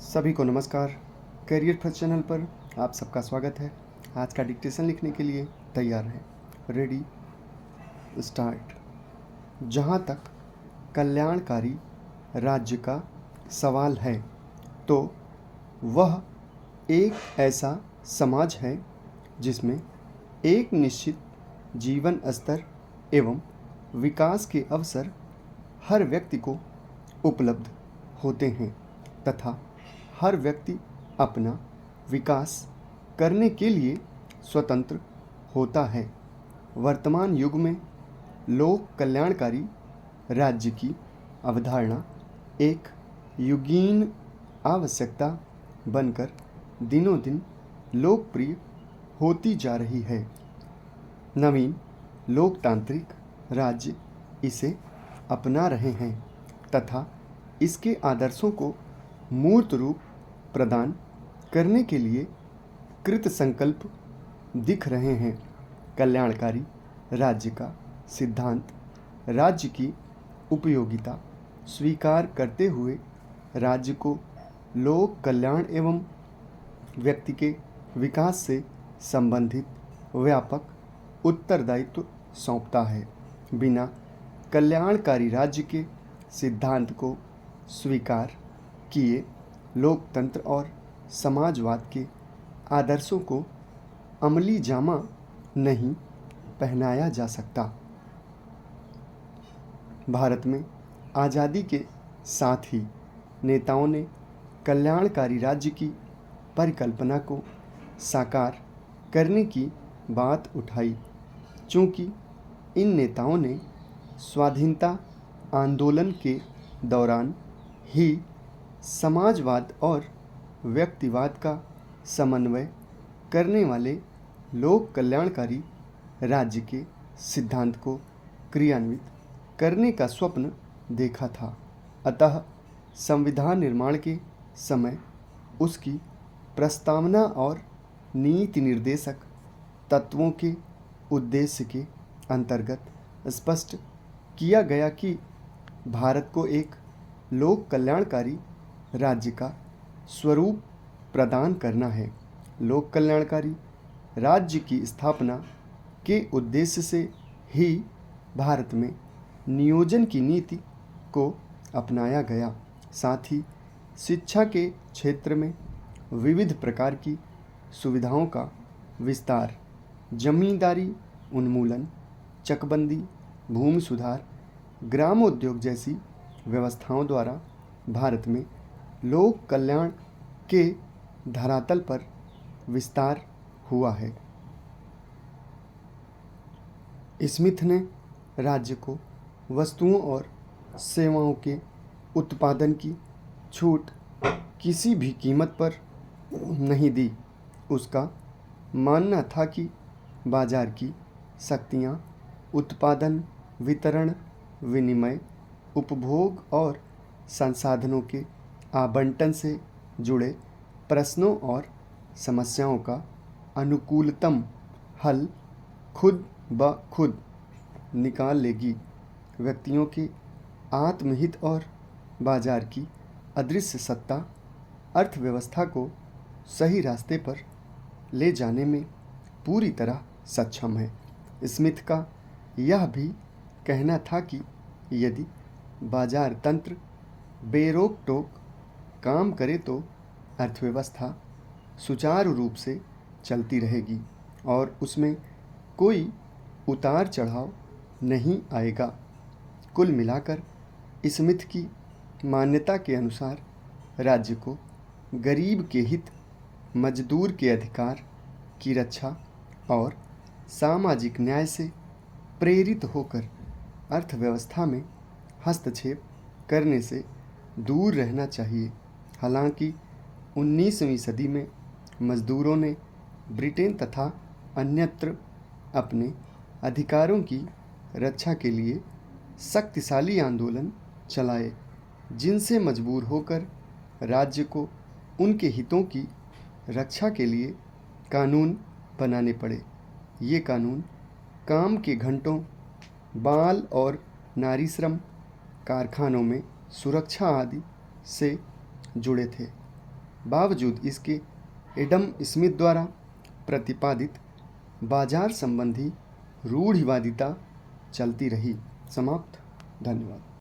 सभी को नमस्कार। करियर फर्स्ट चैनल पर आप सबका स्वागत है। आज का डिक्टेशन लिखने के लिए तैयार हैं। Ready start. जहाँ तक कल्याणकारी राज्य का सवाल है तो वह एक ऐसा समाज है जिसमें एक निश्चित जीवन स्तर एवं विकास के अवसर हर व्यक्ति को उपलब्ध होते हैं तथा हर व्यक्ति अपना विकास करने के लिए स्वतंत्र होता है। वर्तमान युग में लोक कल्याणकारी राज्य की अवधारणा एक युगीन आवश्यकता बनकर दिनों दिन लोकप्रिय होती जा रही है। नवीन लोकतांत्रिक राज्य इसे अपना रहे हैं तथा इसके आदर्शों को मूर्त रूप प्रदान करने के लिए कृत संकल्प दिख रहे हैं। कल्याणकारी राज्य का सिद्धांत राज्य की उपयोगिता स्वीकार करते हुए राज्य को लोक कल्याण एवं व्यक्ति के विकास से संबंधित व्यापक उत्तरदायित्व सौंपता है। बिना कल्याणकारी राज्य के सिद्धांत को स्वीकार किए लोकतंत्र और समाजवाद के आदर्शों को अमली जामा नहीं पहनाया जा सकता। भारत में आज़ादी के साथ ही नेताओं ने कल्याणकारी राज्य की परिकल्पना को साकार करने की बात उठाई। चूँकि इन नेताओं ने स्वाधीनता आंदोलन के दौरान ही समाजवाद और व्यक्तिवाद का समन्वय करने वाले लोक कल्याणकारी राज्य के सिद्धांत को क्रियान्वित करने का स्वप्न देखा था। अतः संविधान निर्माण के समय उसकी प्रस्तावना और नीति निर्देशक तत्वों के उद्देश्य के अंतर्गत स्पष्ट किया गया कि भारत को एक लोक कल्याणकारी राज्य का स्वरूप प्रदान करना है। लोक कल्याणकारी राज्य की स्थापना के उद्देश्य से ही भारत में नियोजन की नीति को अपनाया गया। साथ ही शिक्षा के क्षेत्र में विविध प्रकार की सुविधाओं का विस्तार, जमींदारी उन्मूलन, चकबंदी, भूमि सुधार, ग्रामोद्योग जैसी व्यवस्थाओं द्वारा भारत में लोक कल्याण के धरातल पर विस्तार हुआ है। स्मिथ ने राज्य को वस्तुओं और सेवाओं के उत्पादन की छूट किसी भी कीमत पर नहीं दी। उसका मानना था कि बाजार की शक्तियाँ उत्पादन, वितरण, विनिमय, उपभोग और संसाधनों के आवंटन से जुड़े प्रश्नों और समस्याओं का अनुकूलतम हल खुद ब खुद निकाल लेगी। व्यक्तियों के आत्महित और बाजार की अदृश्य सत्ता अर्थव्यवस्था को सही रास्ते पर ले जाने में पूरी तरह सक्षम है। स्मिथ का यह भी कहना था कि यदि बाजार तंत्र बेरोक टोक काम करे तो अर्थव्यवस्था सुचारू रूप से चलती रहेगी और उसमें कोई उतार चढ़ाव नहीं आएगा। कुल मिलाकर स्मिथ की मान्यता के अनुसार राज्य को गरीब के हित, मजदूर के अधिकार की रक्षा और सामाजिक न्याय से प्रेरित होकर अर्थव्यवस्था में हस्तक्षेप करने से दूर रहना चाहिए। हालांकि 19वीं सदी में मजदूरों ने ब्रिटेन तथा अन्यत्र अपने अधिकारों की रक्षा के लिए शक्तिशाली आंदोलन चलाए, जिनसे मजबूर होकर राज्य को उनके हितों की रक्षा के लिए कानून बनाने पड़े। ये कानून काम के घंटों, बाल और नारी श्रम, कारखानों में सुरक्षा आदि से जुड़े थे। बावजूद इसके एडम स्मिथ द्वारा प्रतिपादित बाजार संबंधी रूढ़िवादिता चलती रही। समाप्त। धन्यवाद।